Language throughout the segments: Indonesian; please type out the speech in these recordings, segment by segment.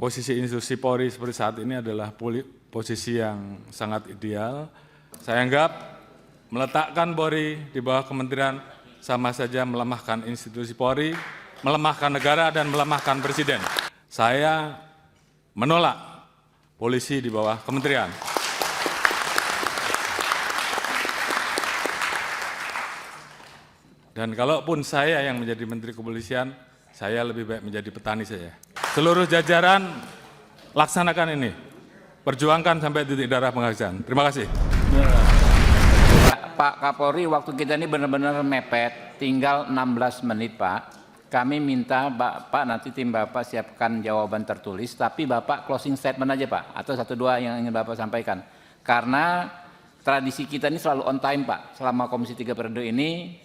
posisi institusi Polri seperti saat ini adalah posisi yang sangat ideal. Saya anggap meletakkan Polri di bawah kementerian sama saja melemahkan institusi Polri, melemahkan negara, dan melemahkan presiden. Saya menolak polisi di bawah kementerian. Dan kalaupun saya yang menjadi Menteri Kepolisian, saya lebih baik menjadi petani saja. Seluruh jajaran laksanakan ini, perjuangkan sampai titik darah penghabisan. Terima kasih. Pak Kapolri, waktu kita ini benar-benar mepet, tinggal 16 menit Pak. Kami minta Bapak, nanti tim Bapak siapkan jawaban tertulis, tapi Bapak closing statement aja Pak, atau satu dua yang ingin Bapak sampaikan. Karena tradisi kita ini selalu on time Pak, selama Komisi 3 periode ini,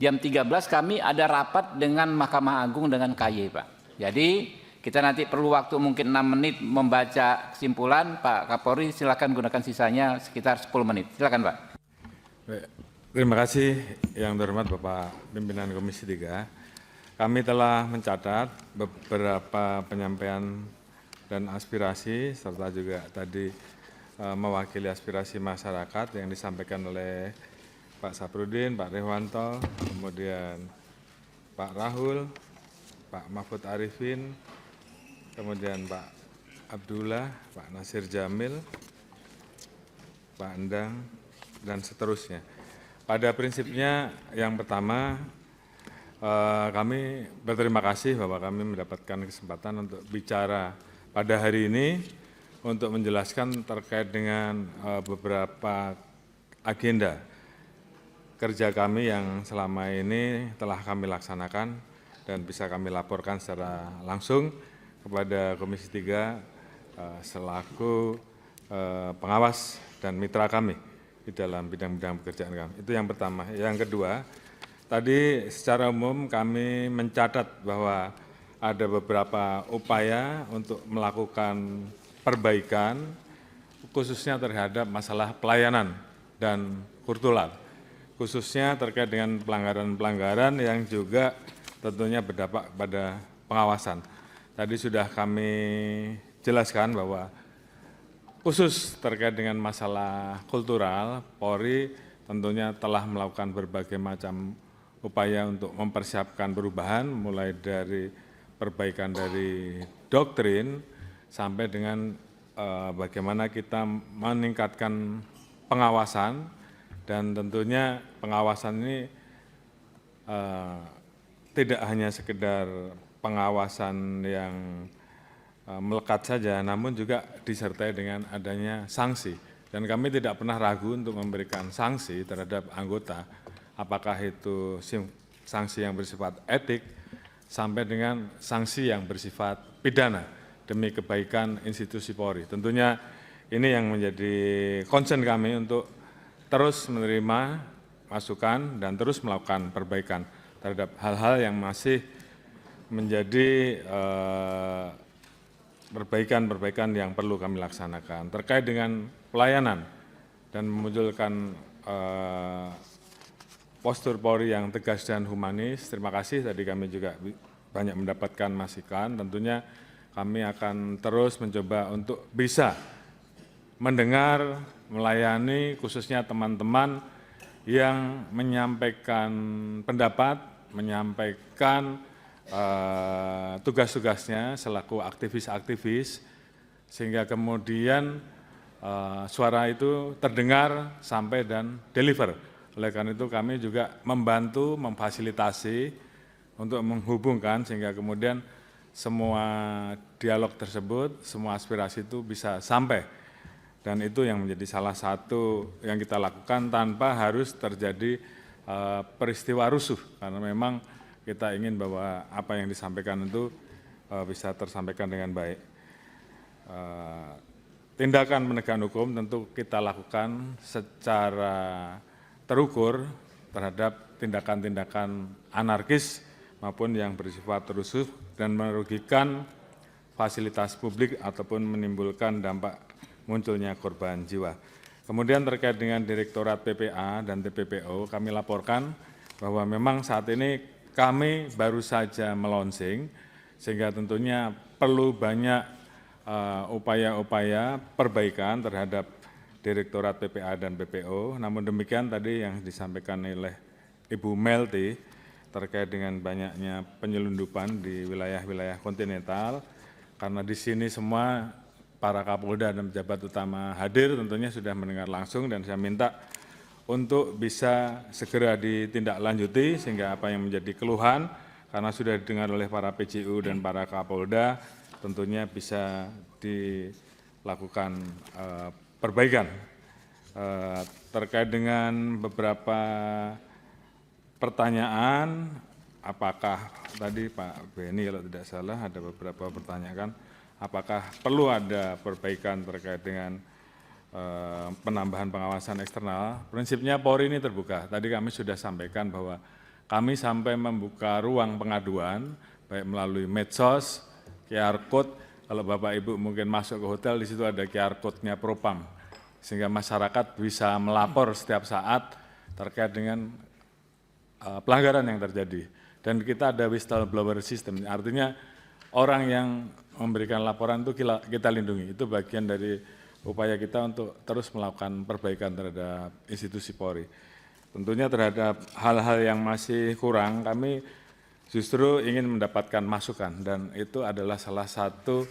jam 13 kami ada rapat dengan Mahkamah Agung dengan KY Pak. Jadi kita nanti perlu waktu mungkin 6 menit membaca kesimpulan. Pak Kapolri silakan gunakan sisanya sekitar 10 menit. Silakan Pak. Baik. Terima kasih yang terhormat Bapak Pimpinan Komisi 3. Kami telah mencatat beberapa penyampaian dan aspirasi serta juga tadi mewakili aspirasi masyarakat yang disampaikan oleh Pak Saprudin, Pak Rehwanto, kemudian Pak Rahul, Pak Mahfud Arifin, kemudian Pak Abdullah, Pak Nasir Jamil, Pak Endang, dan seterusnya. Pada prinsipnya yang pertama, kami berterima kasih bahwa kami mendapatkan kesempatan untuk bicara pada hari ini untuk menjelaskan terkait dengan beberapa agenda kerja kami yang selama ini telah kami laksanakan dan bisa kami laporkan secara langsung kepada Komisi 3 selaku pengawas dan mitra kami di dalam bidang-bidang pekerjaan kami. Itu yang pertama. Yang kedua, tadi secara umum kami mencatat bahwa ada beberapa upaya untuk melakukan perbaikan khususnya terhadap masalah pelayanan dan kultural, khususnya terkait dengan pelanggaran-pelanggaran yang juga tentunya berdampak pada pengawasan. Tadi sudah kami jelaskan bahwa khusus terkait dengan masalah kultural, Polri tentunya telah melakukan berbagai macam upaya untuk mempersiapkan perubahan, mulai dari perbaikan dari doktrin sampai dengan bagaimana kita meningkatkan pengawasan. Dan tentunya pengawasan ini tidak hanya sekedar pengawasan yang melekat saja, namun juga disertai dengan adanya sanksi. Dan kami tidak pernah ragu untuk memberikan sanksi terhadap anggota, apakah itu sanksi yang bersifat etik sampai dengan sanksi yang bersifat pidana demi kebaikan institusi Polri. Tentunya ini yang menjadi concern kami untuk terus menerima masukan dan terus melakukan perbaikan terhadap hal-hal yang masih menjadi perbaikan-perbaikan yang perlu kami laksanakan. Terkait dengan pelayanan dan memunculkan postur Polri yang tegas dan humanis, terima kasih. Tadi kami juga banyak mendapatkan masukan. Tentunya kami akan terus mencoba untuk bisa mendengar, melayani khususnya teman-teman yang menyampaikan pendapat, menyampaikan tugas-tugasnya selaku aktivis-aktivis, sehingga kemudian suara itu terdengar sampai dan deliver. Oleh karena itu kami juga membantu, memfasilitasi untuk menghubungkan sehingga kemudian semua dialog tersebut, semua aspirasi itu bisa sampai. Dan itu yang menjadi salah satu yang kita lakukan tanpa harus terjadi peristiwa rusuh. Karena memang kita ingin bahwa apa yang disampaikan itu bisa tersampaikan dengan baik. Tindakan penegakan hukum tentu kita lakukan secara terukur terhadap tindakan-tindakan anarkis maupun yang bersifat rusuh dan merugikan fasilitas publik ataupun menimbulkan dampak munculnya korban jiwa. Kemudian terkait dengan Direktorat PPA dan TPPO, kami laporkan bahwa memang saat ini kami baru saja melonsing, sehingga tentunya perlu banyak upaya-upaya perbaikan terhadap Direktorat PPA dan BPO. Namun demikian tadi yang disampaikan oleh Ibu Melty terkait dengan banyaknya penyelundupan di wilayah-wilayah kontinental, karena di sini semua para Kapolda dan pejabat utama hadir, tentunya sudah mendengar langsung dan saya minta untuk bisa segera ditindaklanjuti sehingga apa yang menjadi keluhan karena sudah didengar oleh para PJU dan para Kapolda tentunya bisa dilakukan perbaikan. Terkait dengan beberapa pertanyaan, apakah tadi Pak Beni kalau tidak salah ada beberapa pertanyaan, apakah perlu ada perbaikan terkait dengan penambahan pengawasan eksternal? Prinsipnya Polri ini terbuka. Tadi kami sudah sampaikan bahwa kami sampai membuka ruang pengaduan, baik melalui medsos, QR Code. Kalau Bapak Ibu mungkin masuk ke hotel, di situ ada QR Code-nya Propam, sehingga masyarakat bisa melapor setiap saat terkait dengan pelanggaran yang terjadi. Dan kita ada whistleblower system, artinya orang yang memberikan laporan itu kita lindungi. Itu bagian dari upaya kita untuk terus melakukan perbaikan terhadap institusi Polri. Tentunya terhadap hal-hal yang masih kurang, kami justru ingin mendapatkan masukan, dan itu adalah salah satu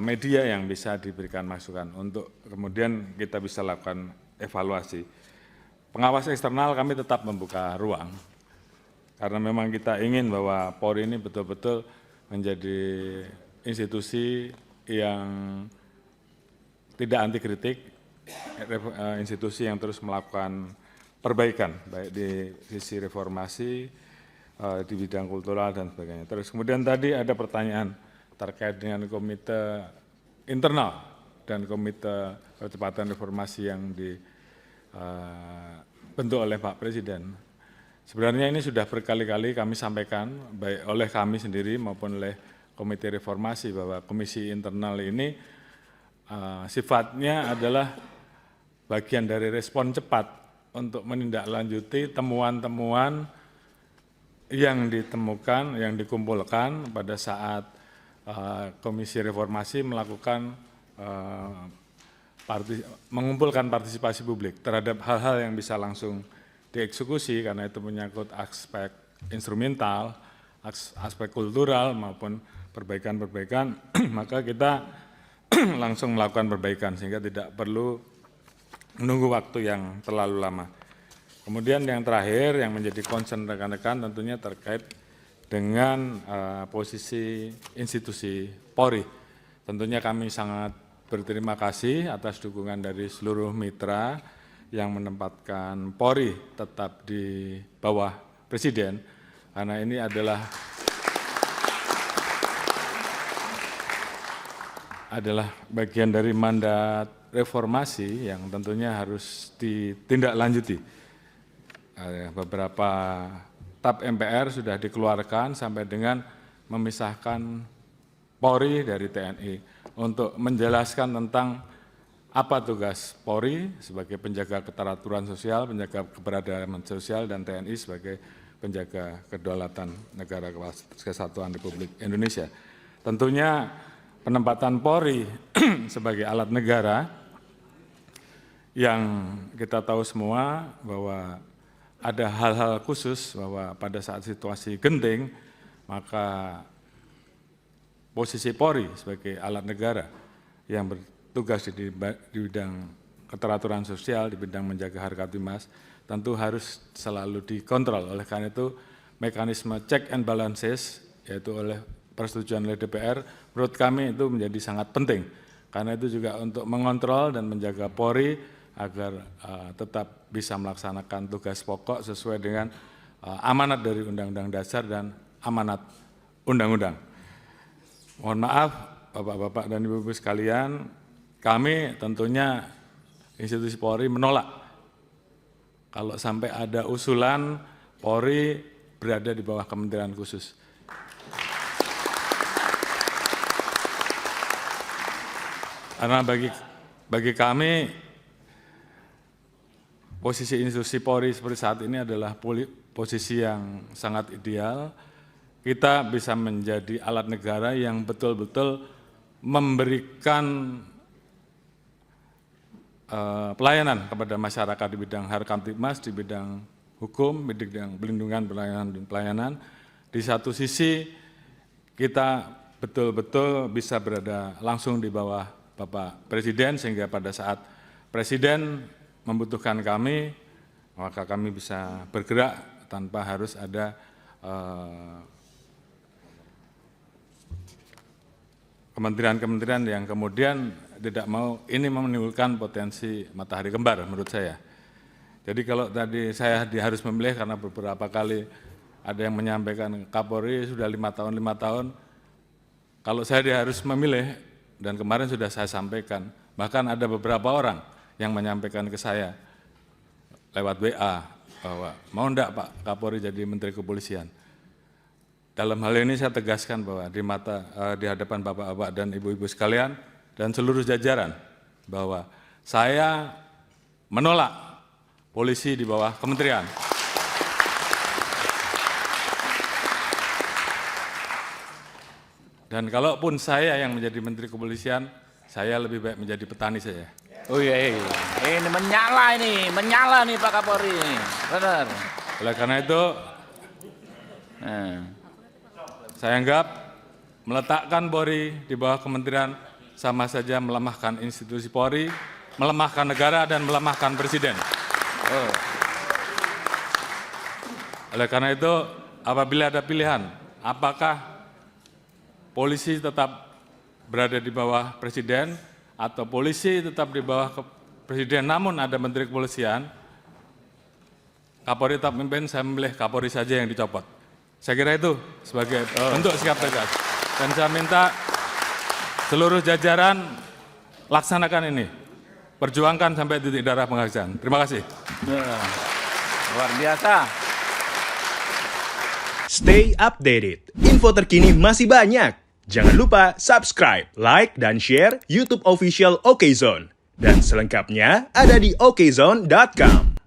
media yang bisa diberikan masukan untuk kemudian kita bisa lakukan evaluasi. Pengawas eksternal kami tetap membuka ruang, karena memang kita ingin bahwa Polri ini betul-betul menjadi institusi yang tidak anti kritik, institusi yang terus melakukan perbaikan, baik di sisi reformasi, di bidang kultural dan sebagainya. Terus kemudian tadi ada pertanyaan terkait dengan komite internal dan komite percepatan reformasi yang dibentuk oleh Pak Presiden. Sebenarnya ini sudah berkali-kali kami sampaikan, baik oleh kami sendiri maupun oleh komite reformasi, bahwa komisi internal ini sifatnya adalah bagian dari respon cepat untuk menindaklanjuti temuan-temuan yang ditemukan, yang dikumpulkan pada saat Komisi Reformasi melakukan mengumpulkan partisipasi publik terhadap hal-hal yang bisa langsung dieksekusi, karena itu menyangkut aspek instrumental, aspek kultural maupun perbaikan-perbaikan, maka kita langsung melakukan perbaikan sehingga tidak perlu menunggu waktu yang terlalu lama. Kemudian yang terakhir yang menjadi concern rekan-rekan tentunya terkait dengan posisi institusi Polri. Tentunya kami sangat berterima kasih atas dukungan dari seluruh mitra yang menempatkan Polri tetap di bawah Presiden, karena ini adalah bagian dari mandat reformasi yang tentunya harus ditindaklanjuti. Beberapa TAP MPR sudah dikeluarkan sampai dengan memisahkan Polri dari TNI untuk menjelaskan tentang apa tugas Polri sebagai penjaga keteraturan sosial, penjaga keberagaman sosial, dan TNI sebagai penjaga kedaulatan negara kesatuan Republik Indonesia. Tentunya penempatan Polri sebagai alat negara yang kita tahu semua bahwa ada hal-hal khusus bahwa pada saat situasi genting, maka posisi Polri sebagai alat negara yang bertugas di bidang keteraturan sosial, di bidang menjaga harkat timas, tentu harus selalu dikontrol. Oleh karena itu, mekanisme check and balances, yaitu oleh persetujuan oleh DPR, menurut kami itu menjadi sangat penting. Karena itu juga untuk mengontrol dan menjaga Polri agar tetap bisa melaksanakan tugas pokok sesuai dengan amanat dari Undang-Undang Dasar dan amanat Undang-Undang. Mohon maaf Bapak-Bapak dan Ibu-Ibu sekalian, kami tentunya institusi Polri menolak kalau sampai ada usulan Polri berada di bawah kementerian khusus. Karena bagi kami, posisi institusi Polri seperti saat ini adalah posisi yang sangat ideal. Kita bisa menjadi alat negara yang betul-betul memberikan pelayanan kepada masyarakat di bidang Harkamtibmas, di bidang hukum, di bidang pelindungan, pelayanan dan pelayanan. Di satu sisi kita betul-betul bisa berada langsung di bawah Bapak Presiden, sehingga pada saat Presiden membutuhkan kami, maka kami bisa bergerak tanpa harus ada kementerian-kementerian yang kemudian tidak mau, ini menimbulkan potensi matahari kembar menurut saya. Jadi kalau tadi saya harus memilih karena beberapa kali ada yang menyampaikan Kapolri sudah 5 tahun, kalau saya harus memilih, dan kemarin sudah saya sampaikan, bahkan ada beberapa orang yang menyampaikan ke saya lewat WA bahwa mau enggak Pak Kapolri jadi Menteri Kepolisian. Dalam hal ini saya tegaskan bahwa di hadapan Bapak-bapak dan Ibu-ibu sekalian dan seluruh jajaran bahwa saya menolak polisi di bawah kementerian. Dan kalaupun saya yang menjadi Menteri Kepolisian, saya lebih baik menjadi petani saja. Oh iya, ini menyala nih Pak Kapolri, benar. Oleh karena itu, saya anggap meletakkan Polri di bawah kementerian sama saja melemahkan institusi Polri, melemahkan negara, dan melemahkan Presiden. Oleh karena itu, apabila ada pilihan, apakah polisi tetap berada di bawah Presiden atau polisi tetap di bawah Presiden namun ada Menteri Kepolisian, Kapolri tetap memimpin, saya memilih Kapolri saja yang dicopot. Saya kira itu sebagai bentuk sikap tegas. Dan saya minta seluruh jajaran laksanakan ini. Perjuangkan sampai titik darah penghabisan. Terima kasih. Luar biasa. Stay updated. Info terkini masih banyak. Jangan lupa subscribe, like, dan share YouTube official OKZone. Dan selengkapnya ada di okezone.com.